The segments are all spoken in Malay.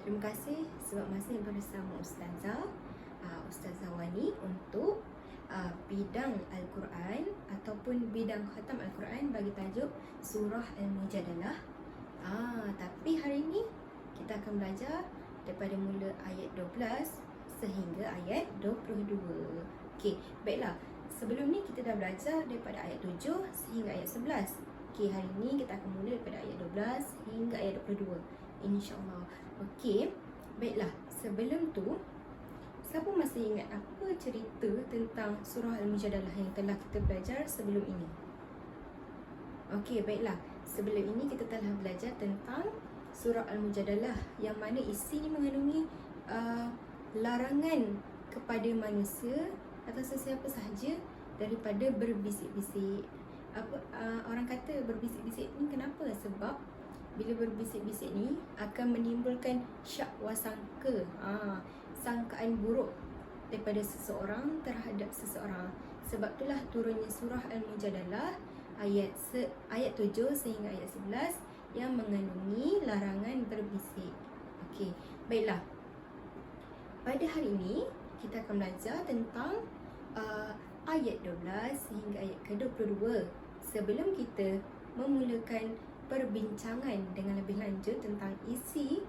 Terima kasih sebab masih bersama Ustazah Wani untuk bidang Al-Quran ataupun bidang khatam Al-Quran bagi tajuk Surah Al-Mujadalah. Tapi hari ini kita akan belajar daripada mula ayat 12 sehingga ayat 22. Okey, baiklah. Sebelum ni kita dah belajar daripada ayat 7 sehingga ayat 11. Okey, hari ini kita akan mula daripada ayat 12 hingga ayat 22. InsyaAllah. Okey, baiklah. Sebelum tu, siapa masih ingat apa cerita tentang surah Al-Mujadalah yang telah kita belajar sebelum ini? Okey, baiklah. Sebelum ini kita telah belajar tentang surah Al-Mujadalah yang mana isinya mengandungi larangan kepada manusia atau sesiapa sahaja daripada berbisik-bisik. Orang kata berbisik-bisik ni kenapa? Sebab bila berbisik-bisik ni akan menimbulkan syak wasangka, sangkaan buruk daripada seseorang terhadap seseorang. Sebab itulah turunnya surah Al-Mujadalah ayat 7 sehingga ayat 11 yang mengandungi larangan berbisik. Okey, baiklah. Pada hari ini kita akan belajar tentang ayat 12 sehingga ayat ke-22. Sebelum kita memulakan perbincangan dengan lebih lanjut tentang isi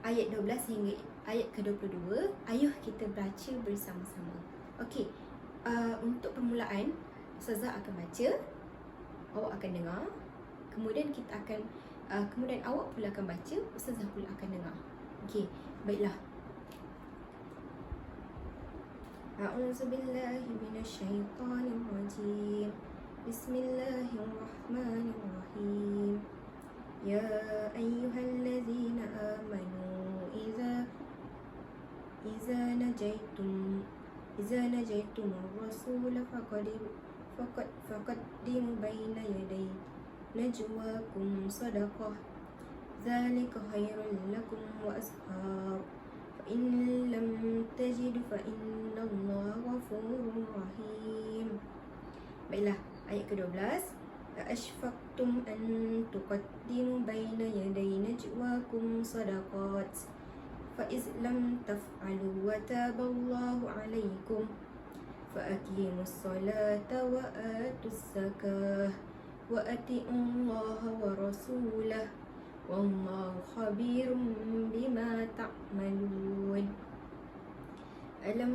ayat 12 hingga ayat ke-22, ayuh kita baca bersama-sama. Okey, untuk permulaan Ustazah akan baca, awak akan dengar, kemudian kita akan kemudian awak pula akan baca, Ustazah pula akan dengar. Okey, baiklah. A'udzubillahi minasyaitonir rajim. Bismillahirrahmanirrahim. Ya ayyuhallazina amanu idza najaytumur rasul faqaddimu baina yaday najwakum sadaqah dzalika khairul lakum wa azhar fa in lam tajidu fa innallaha ghafurur rahim. Baiklah, ayat ke-12. Ashfaqtum an tuqaddimu baina yaday najwakum sadaqat fa iz lam taf'alu wa taballahu 'alaykum fa aqimus salata wa atus zakah wa ati'ullaha wa rasulahu wallahu khabirum bima ta'malun. Alam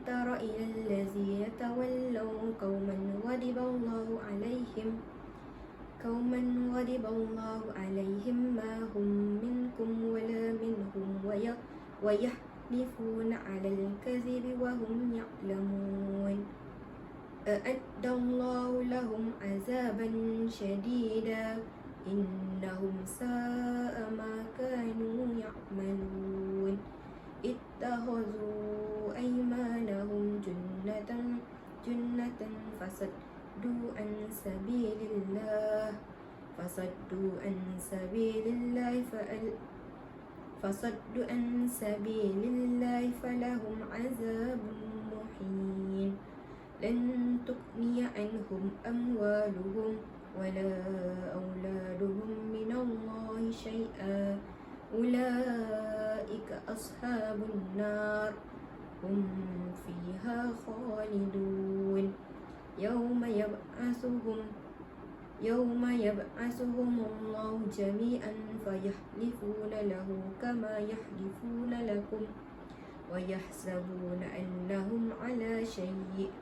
tara ilal ladzina tawallaw qauman ghadiballahu 'alaihim ma hum minkum wala minhum wa yahlifuna 'alal kadhibi wa hum ya'lamun. A'addallahu lahum 'azaban shadida innahum sa'a ma kanu ya'malun. Ittakhadhu aymanahum junnatan fasaddu an sabilillah falahum azabun muhin. Lan tughniya anhum amwaluhum wala auladuhum minallahi syai'a. Ulaika ashabun nar hum fiha khalidun. Yawma yab'asuhum Allahu jami'an fayahlifuna lahu kama yahlifuna lakum wa yahsabuna annahum ala syai'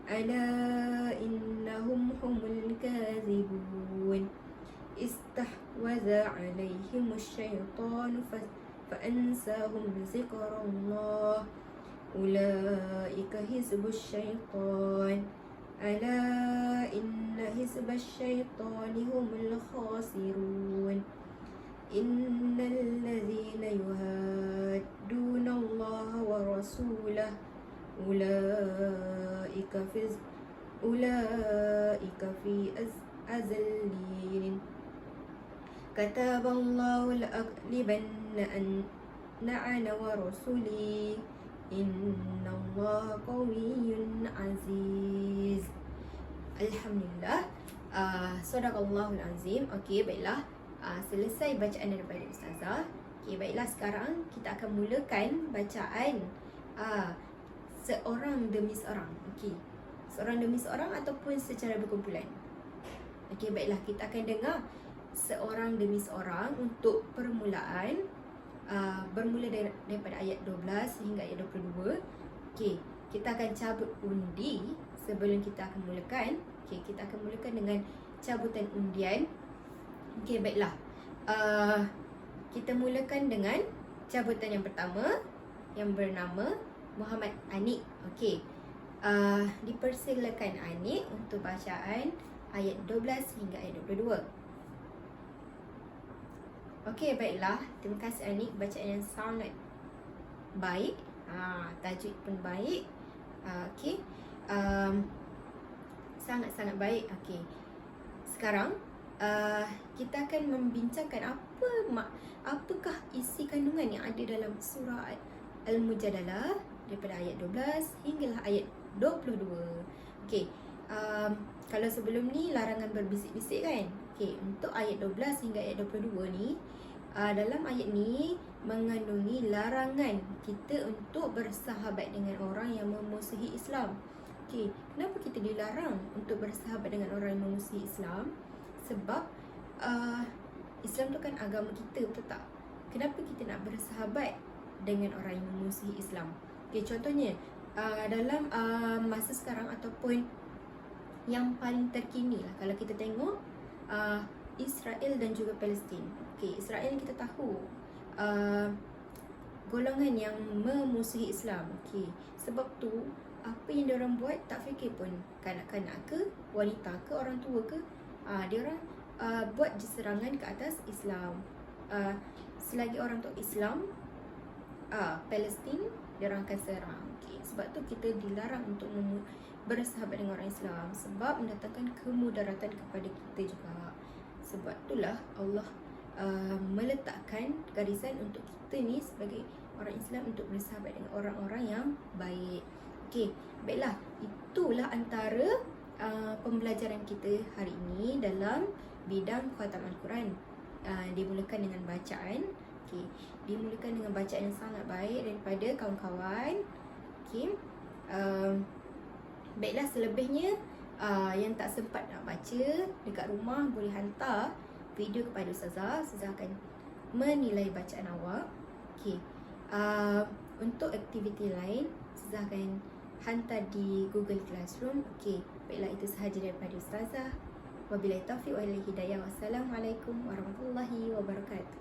ala innahum humul kadhibun. Istahwaza 'alaihimus syaitanu fa'ansahum zikrallah. Ulaika hizbus syaitan. Ala inna hizbas syaitani humul khasirun. Innal ladzina yuhadduna Allah wa rasulahu ulaika fi azallin. Kataballahu la'aghlibanna ana wa rusuli innallaha qawiyyun aziz. Alhamdulillah. Sadaqallahul azim. Okey, baiklah. Selesai bacaan daripada Ustazah. Okey, baiklah, sekarang kita akan mulakan bacaan seorang demi seorang. Okey. Seorang demi seorang ataupun secara berkumpulan. Okey, baiklah, kita akan dengar seorang demi seorang untuk permulaan. Bermula daripada ayat 12 hingga ayat 22. Okey, kita akan cabut undi sebelum kita akan mulakan. Okey, kita akan mulakan dengan cabutan undian. Okey, baiklah. Kita mulakan dengan cabutan yang pertama yang bernama Muhammad Anik. Okey. Dipersilakan Anik untuk bacaan ayat 12 hingga ayat 22. Okey, baiklah. Terima kasih Anik, bacaan yang sangat baik. Tajuk pun baik. Okey. Sangat-sangat baik. Okey. Sekarang kita akan membincangkan apakah isi kandungan yang ada dalam surah Al-Mujadalah daripada ayat 12 hinggalah ayat 22. Okey. Kalau sebelum ni larangan berbisik-bisik kan? Okey, untuk ayat 12 hingga ayat 22 ni, dalam ayat ni mengandungi larangan kita untuk bersahabat dengan orang yang memusuhi Islam. Okey, kenapa kita dilarang untuk bersahabat dengan orang yang memusuhi Islam? Sebab Islam tu kan agama kita, betul tak? Kenapa kita nak bersahabat dengan orang yang memusuhi Islam? Okey, contohnya dalam masa sekarang ataupun yang paling terkini lah, kalau kita tengok Israel dan juga Palestin. Okey, Israel kita tahu golongan yang memusuhi Islam. Okey, sebab tu apa yang diorang buat tak fikir pun kanak-kanak ke, wanita ke, orang tua ke, diorang buat serangan ke atas Islam. Selagi orang tu Islam, Palestin, diorang akan serang. Okey, sebab tu kita dilarang untuk bersahabat dengan orang Islam, sebab mendatangkan kemudaratan kepada kita juga. Sebab itulah Allah meletakkan garisan untuk kita ni sebagai orang Islam untuk bersahabat dengan orang-orang yang baik. Okey, baiklah, itulah antara pembelajaran kita hari ini dalam bidang khatam Al-Quran. Dimulakan dengan bacaan. Okey, dimulakan dengan bacaan yang sangat baik daripada kawan-kawan. Okey. Baiklah, selebihnya yang tak sempat nak baca dekat rumah boleh hantar video kepada Ustazah. Ustazah akan menilai bacaan awak. Okey. Untuk aktiviti lain, Ustazah akan hantar di Google Classroom. Okey. Baiklah, itu sahaja daripada Ustazah. Wabillahi taufiq wal hidayah. Wassalamualaikum warahmatullahi wabarakatuh.